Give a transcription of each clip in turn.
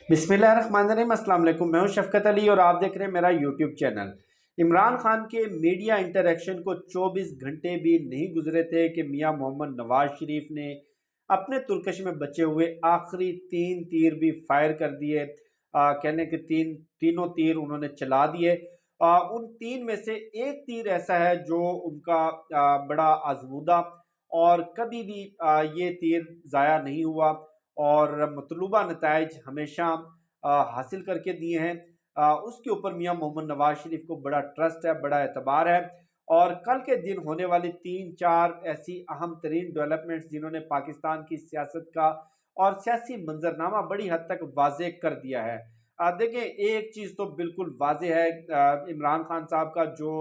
बिस्मिल्लाहिर्रहमानिर्रहीम, अस्सलाम वालेकुम। मैं हूं शफकत अली और आप देख रहे हैं मेरा यूट्यूब चैनल। इमरान खान के मीडिया इंटरेक्शन को 24 घंटे भी नहीं गुजरे थे कि मियां मोहम्मद नवाज शरीफ ने अपने तुर्कश में बचे हुए आखिरी 3 तीर भी फायर कर दिए। कहने के तीनों तीर उन्होंने चला दिए। उन तीन में से एक तीर ऐसा है जो उनका बड़ा आजमूदा और कभी भी ये तीर ज़ाया नहीं हुआ और मतलूबा नताइज हमेशा हासिल करके दिए हैं। उसके ऊपर मियां मोहम्मद नवाज शरीफ को बड़ा ट्रस्ट है, बड़ा एतबार है। और कल के दिन होने वाली 3-4 ऐसी अहम तरीन डेवलपमेंट्स जिन्होंने पाकिस्तान की सियासत का और सियासी मंजरनामा बड़ी हद तक वाजे कर दिया है। देखें, एक चीज़ तो बिल्कुल वाजे है, इमरान खान साहब का जो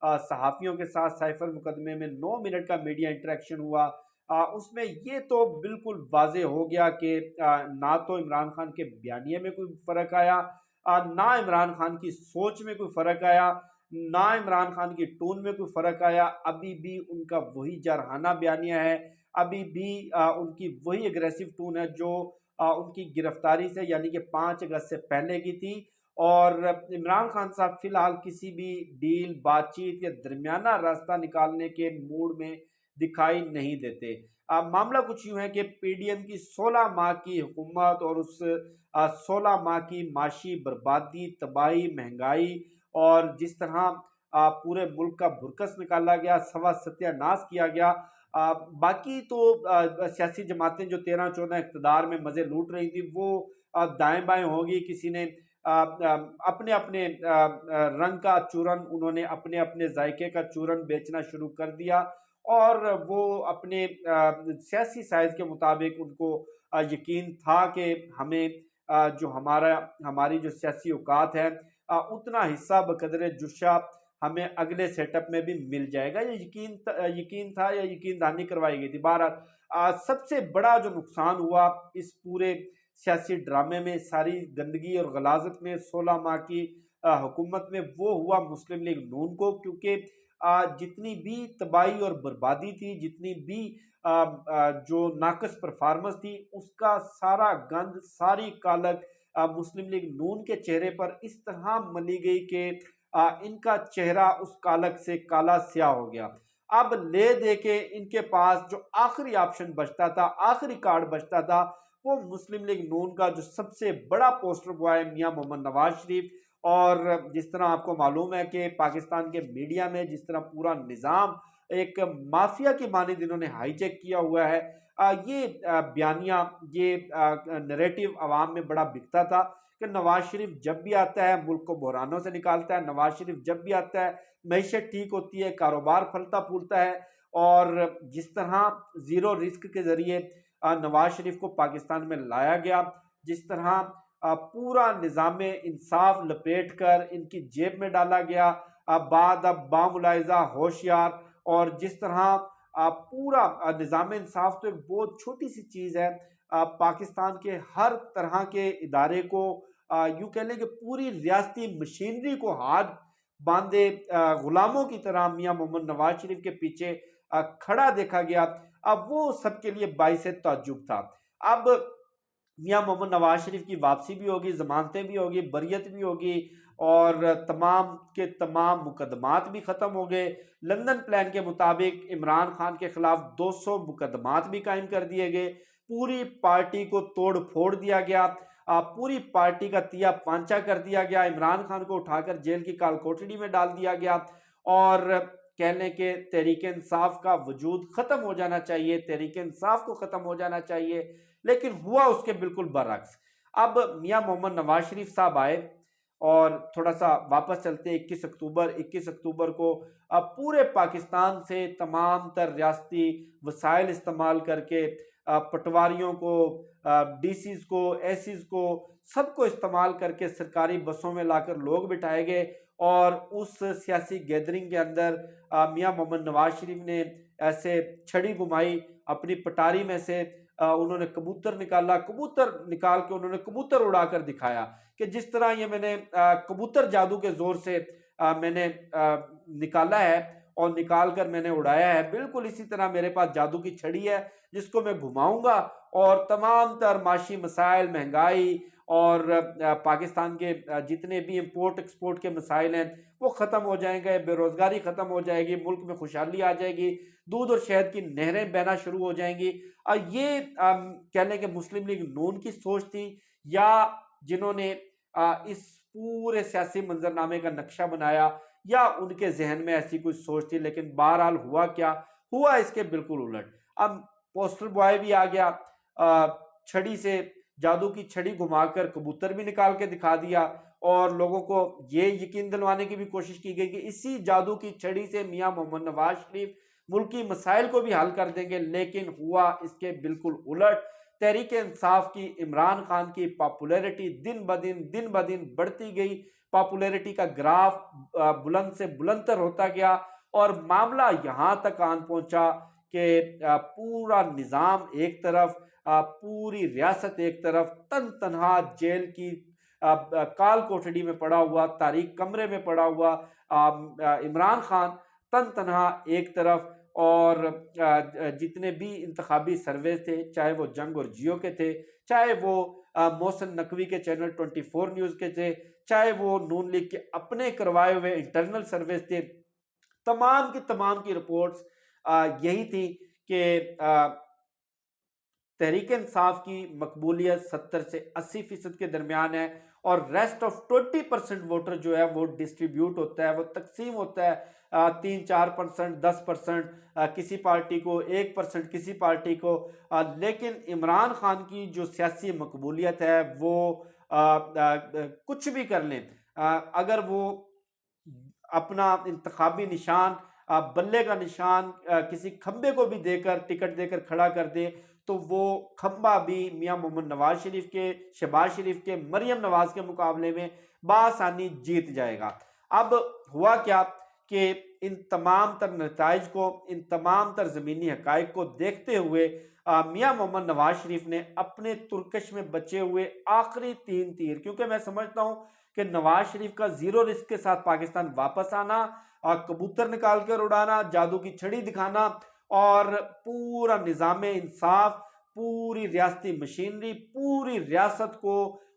सहाफ़ियों के साथ साइफर मुकदमे में 9 मिनट का मीडिया इंटरेक्शन हुआ, उसमें ये तो बिल्कुल वाज़े हो गया कि ना तो इमरान खान के बयानिए में कोई फ़र्क आया, ना इमरान खान की सोच में कोई फ़र्क आया, ना इमरान खान की टोन में कोई फ़र्क आया। अभी भी उनका वही जरहाना बयानिया है, अभी भी उनकी वही एग्रेसिव टोन है जो उनकी गिरफ्तारी से यानी कि 5 अगस्त से पहले की थी। और इमरान खान साहब फ़िलहाल किसी भी डील, बातचीत या दरमियाना रास्ता निकालने के मूड में दिखाई नहीं देते। मामला कुछ यूँ है कि पीडीएम की 16 माह की हुकूमत और उस 16 माह की माशी बर्बादी, तबाही, महंगाई और जिस तरह पूरे मुल्क का भुरकस निकाला गया, सवा सत्यानाश किया गया। बाकी तो सियासी जमातें जो 13-14 इक़्तिदार में मज़े लूट रही थी, वो दाएँ-बाएँ होगी। किसी ने अपने-अपने रंग का चूरन, उन्होंने अपने-अपने जायके का चूरन बेचना शुरू कर दिया और वो अपने सियासी साइज़ के मुताबिक उनको यकीन था कि हमें जो हमारी जो सियासी औकात है, उतना हिस्सा बकदरे जुर्शा हमें अगले सेटअप में भी मिल जाएगा। ये यकीन था या यकीन दहानी करवाई गई थी। बहरहाल सबसे बड़ा जो नुकसान हुआ इस पूरे सियासी ड्रामे में, सारी गंदगी और गलाजत में, 16 माह की हुकूमत में, वो हुआ मुस्लिम लीग नून को। क्योंकि जितनी भी तबाही और बर्बादी थी, जितनी भी जो नाकस परफॉर्मेंस थी, उसका सारा गंद, सारी कालक मुस्लिम लीग नून के चेहरे पर इस तरह मली गई कि इनका चेहरा उस कालक से काला स्याह हो गया। अब ले दे के इनके पास जो आखिरी ऑप्शन बचता था, आखिरी कार्ड बचता था, वो मुस्लिम लीग नून का जो सबसे बड़ा पोस्टर बॉय है मियां मोहम्मद नवाज शरीफ। और जिस तरह आपको मालूम है कि पाकिस्तान के मीडिया में जिस तरह पूरा निज़ाम एक माफिया की मानिंद इन्होंने हाईजैक किया हुआ है, ये बयानिया, ये नैरेटिव अवाम में बड़ा बिकता था कि नवाज शरीफ जब भी आता है मुल्क को बहरानों से निकालता है, नवाज शरीफ जब भी आता है मईशत ठीक होती है, कारोबार फलता फूलता है। और जिस तरह ज़ीरो रिस्क के ज़रिए नवाज शरीफ को पाकिस्तान में लाया गया, जिस तरह पूरा निज़ाम इंसाफ लपेट कर इनकी जेब में डाला गया, बाद अब बामुलाइजा होशियार, और जिस तरह पूरा निज़ाम इंसाफ तो एक बहुत छोटी सी चीज़ है, पाकिस्तान के हर तरह के इदारे को, यूँ कह लें कि पूरी रियासती मशीनरी को हाथ बांधे गुलामों की तरह मियां मोहम्मद नवाज शरीफ के पीछे खड़ा देखा गया। अब वो सबके लिए बाइस ताज्जुब था। अब मियां मोहम्मद नवाज शरीफ की वापसी भी होगी, जमानतें भी होगी, बरियत भी होगी और तमाम के तमाम मुकदमात भी ख़त्म हो गए। लंदन प्लान के मुताबिक इमरान खान के खिलाफ 200 मुकदमात भी कायम कर दिए गए। पूरी पार्टी को तोड़ फोड़ दिया गया, पूरी पार्टी का तिया पांचा कर दिया गया। इमरान खान को उठाकर जेल की काल कोठड़ी में डाल दिया गया और कहने के तहरीक इंसाफ का वजूद ख़त्म हो जाना चाहिए, तहरीक इंसाफ को ख़त्म हो जाना चाहिए। लेकिन हुआ उसके बिल्कुल बरअक्स। अब मियां मोहम्मद नवाज शरीफ साहब आए और थोड़ा सा वापस चलते 21 अक्टूबर को अब पूरे पाकिस्तान से तमाम तर रियासती वसाइल इस्तेमाल करके पटवारियों को, डीसीज को, एसीज को, सबको इस्तेमाल करके सरकारी बसों में लाकर लोग बिठाए गए और उस सियासी गैदरिंग के अंदर मियां मोहम्मद नवाज शरीफ ने ऐसे छड़ी घुमाई अपनी पटारी में से, उन्होंने कबूतर निकाला, कबूतर निकाल के उन्होंने कबूतर उड़ाकर दिखाया कि जिस तरह ये मैंने कबूतर जादू के जोर से मैंने निकाला है और निकाल कर मैंने उड़ाया है, बिल्कुल इसी तरह मेरे पास जादू की छड़ी है जिसको मैं घुमाऊंगा और तमाम तर माशी मसाइल, महंगाई और पाकिस्तान के जितने भी इंपोर्ट एक्सपोर्ट के मसाइल हैं वो ख़त्म हो जाएंगे, बेरोज़गारी ख़त्म हो जाएगी, मुल्क में खुशहाली आ जाएगी, दूध और शहद की नहरें बहना शुरू हो जाएंगी। ये कह लें कि मुस्लिम लीग नून की सोच थी, या जिन्होंने इस पूरे सियासी मंजरनामे का नक्शा बनाया, या उनके जहन में ऐसी कुछ सोच थी। लेकिन बहरहाल हुआ क्या हुआ, इसके बिल्कुल उलट। अब पोस्टर बॉय भी आ गया, छड़ी से जादू की छड़ी घुमाकर कबूतर भी निकाल के दिखा दिया, और लोगों को ये यकीन दिलवाने की भी कोशिश की गई कि इसी जादू की छड़ी से मियां मोहम्मद नवाज शरीफ मुल्की मसाइल को भी हल कर देंगे। लेकिन हुआ इसके बिल्कुल उलट। तहरीक इंसाफ की इमरान खान की पॉपुलैरिटी दिन ब दिन बढ़ती गई, पॉपुलैरिटी का ग्राफ बुलंद से बुलंदतर होता गया, और मामला यहां तक आन पहुंचा कि पूरा निज़ाम एक तरफ, पूरी रियासत एक तरफ, तन तनहा जेल की काल कोठड़ी में पड़ा हुआ, तारीक कमरे में पड़ा हुआ इमरान खान तन तनहा एक तरफ, और जितने भी इंतखाबी सर्वे थे, चाहे वो जंग और जियो के थे, चाहे वो मोहसिन नकवी के चैनल 24 न्यूज़ के थे, चाहे वो नून लीग के अपने करवाए हुए इंटरनल सर्वे थे, तमाम की रिपोर्ट्स यही थी कि तहरीक इंसाफ की मकबूलियत 70 से 80% के दरमियान है, और रेस्ट ऑफ 20% वोटर जो है वो डिस्ट्रीब्यूट होता है, वो तकसीम होता है 3-4%, 10%, किसी पार्टी को 1%, किसी पार्टी को। लेकिन इमरान खान की जो सियासी मकबूलियत है वो कुछ भी कर लें, अगर वो अपना इंतखाबी निशान, बल्ले का निशान किसी खंबे को भी देकर, टिकट देकर खड़ा कर दे, तो वो खंबा भी मियां मोहम्मद नवाज शरीफ के, शहबाज शरीफ के, मरियम नवाज के मुकाबले में बासानी जीत जाएगा। अब हुआ क्या कि इन तमाम तर नताइज को, इन तमाम तर ज़मीनी हकाइक को देखते हुए मियां मोहम्मद नवाज शरीफ ने अपने तुर्कश में बचे हुए आखिरी 3 तीर, क्योंकि मैं समझता हूं कि नवाज शरीफ का जीरो रिस्क के साथ पाकिस्तान वापस आना, कबूतर निकाल कर उड़ाना, जादू की छड़ी दिखाना, और पूरा निजाम इंसाफ, पूरी रियासती मशीनरी, पूरी रियासत को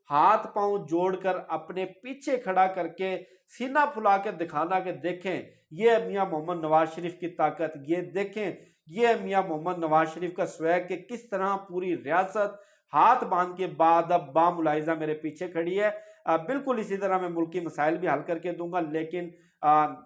हाथ पांव जोड़कर अपने पीछे खड़ा करके सीना फुला के दिखाना कि देखें ये मियां मोहम्मद नवाज शरीफ की ताकत, ये देखें ये मियां मोहम्मद नवाज शरीफ का स्वैग, कि किस तरह पूरी रियासत हाथ बांध के बाद अब बामुलाइजा मेरे पीछे खड़ी है। बिल्कुल इसी तरह मैं मुल्की मसाइल भी हल करके दूंगा, लेकिन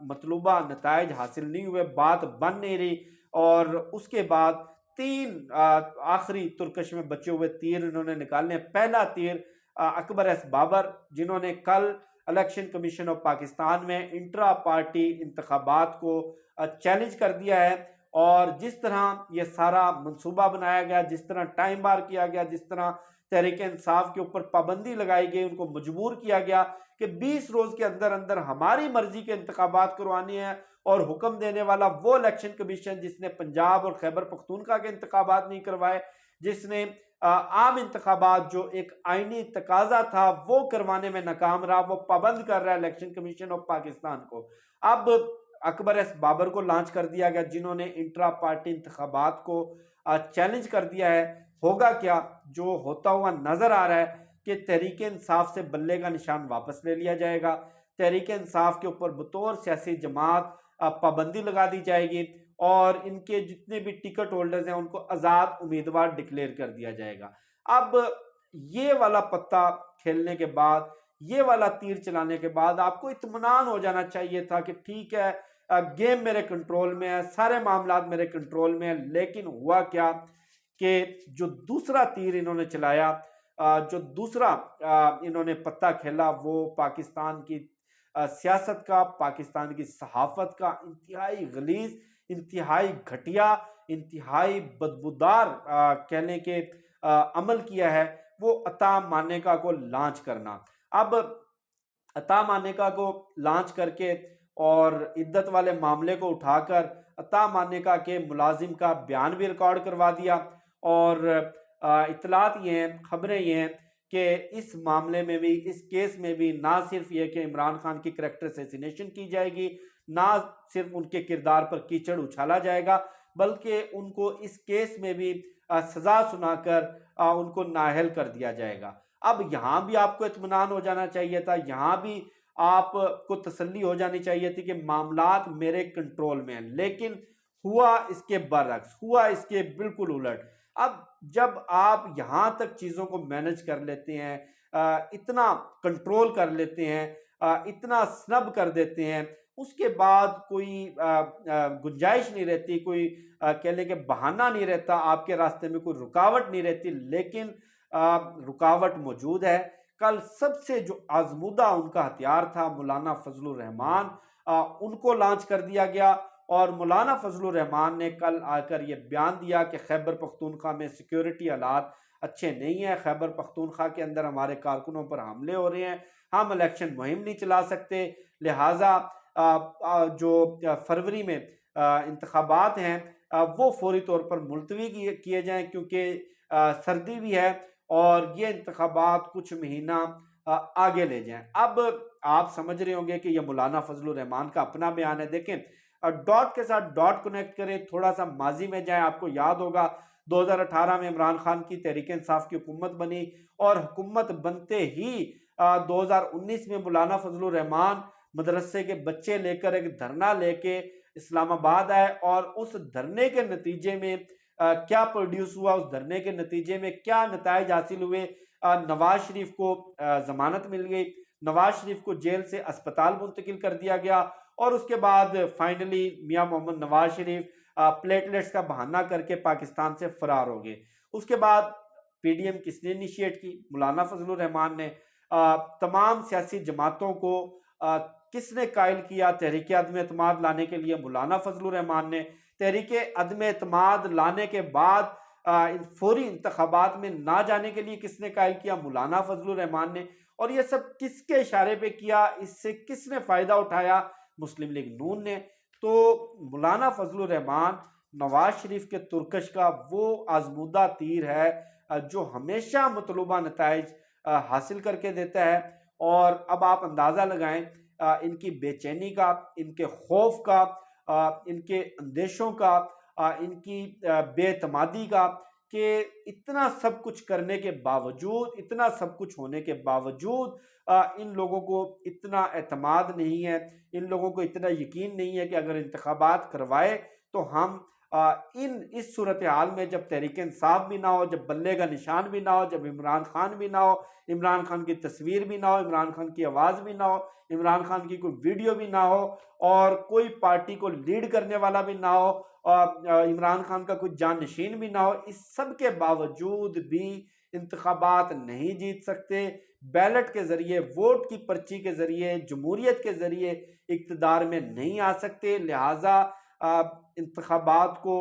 मतलूबा नताइज हासिल नहीं हुए, बात बन नहीं रही। और उसके बाद 3 आखिरी तुर्कश में बचे हुए तीर इन्होंने निकालने। पहला तीर अकबर एस बाबर, जिन्होंने कल इलेक्शन कमीशन ऑफ पाकिस्तान में इंट्रा पार्टी इंतखाबात को चैलेंज कर दिया है, और जिस तरह ये सारा मंसूबा बनाया गया, जिस तरह टाइम बार किया गया, जिस तरह तहरीक इंसाफ के ऊपर पाबंदी लगाई गई, उनको मजबूर किया गया कि 20 रोज के अंदर अंदर हमारी मर्जी के इंतखाबात करवानी है, और हुक्म देने वाला वो इलेक्शन कमीशन जिसने पंजाब और खैबर पख्तूनख्वा के इंतखाबात नहीं करवाए, जिसने आम इंतखाबात जो एक आईनी तकाजा था वो करवाने में नाकाम रहा, वो पाबंद कर रहा है इलेक्शन कमीशन ऑफ पाकिस्तान को। अब अकबर एस बाबर को लॉन्च कर दिया गया, जिन्होंने इंट्रा पार्टी इंतखाबात को चैलेंज कर दिया है। होगा क्या, जो होता हुआ नजर आ रहा है कि तहरीक इंसाफ से बल्ले का निशान वापस ले लिया जाएगा, तहरीक इंसाफ के ऊपर बतौर सियासी जमात पाबंदी लगा दी जाएगी, और इनके जितने भी टिकट होल्डर्स हैं उनको आज़ाद उम्मीदवार डिक्लेयर कर दिया जाएगा। अब ये वाला पत्ता खेलने के बाद, ये वाला तीर चलाने के बाद आपको इत्मीनान हो जाना चाहिए था कि ठीक है, गेम मेरे कंट्रोल में है, सारे मामलात मेरे कंट्रोल में है। लेकिन हुआ क्या कि जो दूसरा तीर इन्होंने चलाया, जो दूसरा इन्होंने पत्ता खेला, वो पाकिस्तान की सियासत का, पाकिस्तान की सहाफत का इंतहाई गलीज, इंतहाई घटिया, इंतहाई बदबूदार कहने के अमल किया है, वो अता मानेका को लॉन्च करना। अब अता मानेका को लॉन्च करके और इद्दत वाले मामले को उठाकर अता मानेका के मुलाजिम का बयान भी रिकॉर्ड करवा दिया, और इतलात ये हैं, खबरें ये हैं कि इस मामले में भी, इस केस में भी ना सिर्फ ये कि इमरान खान की करैक्टर असैसिनेशन की जाएगी, ना सिर्फ उनके किरदार पर कीचड़ उछाला जाएगा, बल्कि उनको इस केस में भी सजा सुनाकर उनको नाअहल कर दिया जाएगा। अब यहाँ भी आपको इत्मीनान हो जाना चाहिए था, यहाँ भी आपको तसल्ली हो जानी चाहिए थी कि मामलात मेरे कंट्रोल में हैं, लेकिन हुआ इसके बरअक्स, हुआ इसके बिल्कुल उलट। अब जब आप यहाँ तक चीज़ों को मैनेज कर लेते हैं, इतना कंट्रोल कर लेते हैं, इतना स्नब कर देते हैं, उसके बाद कोई गुंजाइश नहीं रहती, कोई कह लें कि बहाना नहीं रहता, आपके रास्ते में कोई रुकावट नहीं रहती, लेकिन रुकावट मौजूद है। कल सबसे जो आजमूदा उनका हथियार था मौलाना फजलुर रहमान, उनको लॉन्च कर दिया गया और मौलाना फजलुर रहमान ने कल आकर ये बयान दिया कि खैबर पख्तूनख्वा में सिक्योरिटी हालात अच्छे नहीं है, खैबर पख्तूनख्वा के अंदर हमारे कारकुनों पर हमले हो रहे हैं, हम इलेक्शन मुहिम नहीं चला सकते, लिहाजा जो फरवरी में इंतखाबात हैं वो फौरी तौर पर मुलतवी किए जाएं, क्योंकि सर्दी भी है और ये इंतखाबात कुछ महीना आगे ले जाएं। अब आप समझ रहे होंगे कि ये मौलाना फजलुर रहमान का अपना बयान है। देखें, डॉट के साथ डॉट कनेक्ट करें, थोड़ा सा माजी में जाएं, आपको याद होगा 2018 में इमरान खान की तहरीक इंसाफ की हुकूमत बनी और हुकूमत बनते ही 2019 में मौलाना फजलुर रहमान मदरसे के बच्चे लेकर एक धरना लेके इस्लामाबाद आए और उस धरने के नतीजे में क्या प्रोड्यूस हुआ, उस धरने के नतीजे में क्या नताइज हासिल हुए। नवाज शरीफ को जमानत मिल गई, नवाज शरीफ को जेल से अस्पताल मुंतकिल कर दिया गया और उसके बाद फाइनली मियां मोहम्मद नवाज शरीफ प्लेटलेट्स का बहाना करके पाकिस्तान से फरार हो गए। उसके बाद पीडीएम किसने इनिशिएट की? मौलाना फजलुर रहमान ने। तमाम सियासी जमातों को किसने कायल किया तहरीक अदम एतमाद लाने के लिए? मौलाना फजलुर रहमान ने। तहरीक अदम एतमाद लाने के बाद फौरी इंतखाबात में ना जाने के लिए किसने कायल किया? मौलाना फजलुर रहमान ने। और ये सब किसके इशारे पे किया? इससे किसने फायदा उठाया? मुस्लिम लीग नून ने। तो मौलाना फजलुर रहमान नवाज शरीफ के तुर्कश का वो आजमूदा तीर है जो हमेशा मतलूबा नताइज हासिल करके देता है। और अब आप अंदाजा लगाएं इनकी बेचैनी का, इनके खौफ का, इनके अंदेशों का, इनकी बेतमादी का, कि इतना सब कुछ करने के बावजूद, इतना सब कुछ होने के बावजूद इन लोगों को इतना एतमाद नहीं है, इन लोगों को इतना यकीन नहीं है कि अगर इंतखाबात करवाए तो हम इस सूरत हाल में, जब तहरीक इंसाफ भी ना हो, जब बल्ले का निशान भी ना हो, जब इमरान खान भी ना हो, इमरान खान की तस्वीर भी ना हो, इमरान खान की आवाज़ भी ना हो, इमरान खान की कोई वीडियो भी ना हो और कोई पार्टी को लीड करने वाला भी ना हो और इमरान खान का कोई जानशीन भी ना हो, इस सब के बावजूद भी इंतखाबात नहीं जीत सकते। बैलेट के जरिए, वोट की पर्ची के जरिए, जमहूरियत के जरिए इक़्तिदार में नहीं आ सकते। लिहाजा इंतखाबात को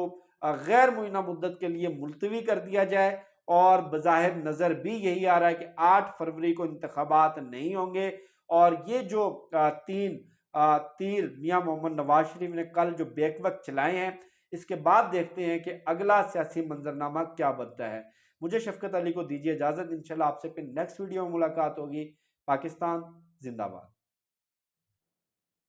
गैर मुइना मुद्दत के लिए मुलतवी कर दिया जाए और बज़ाहिर नज़र भी यही आ रहा है कि 8 फरवरी को इंतखाबात नहीं होंगे। और ये जो तीर मियां मोहम्मद नवाज शरीफ ने कल जो बेवक्त चलाए हैं, इसके बाद देखते हैं कि अगला सियासी मंजरनामा क्या बनता है। मुझे शफकत अली को दीजिए इजाज़त, इंशाल्लाह आपसे फिर नेक्स्ट वीडियो में मुलाकात होगी। पाकिस्तान जिंदाबाद।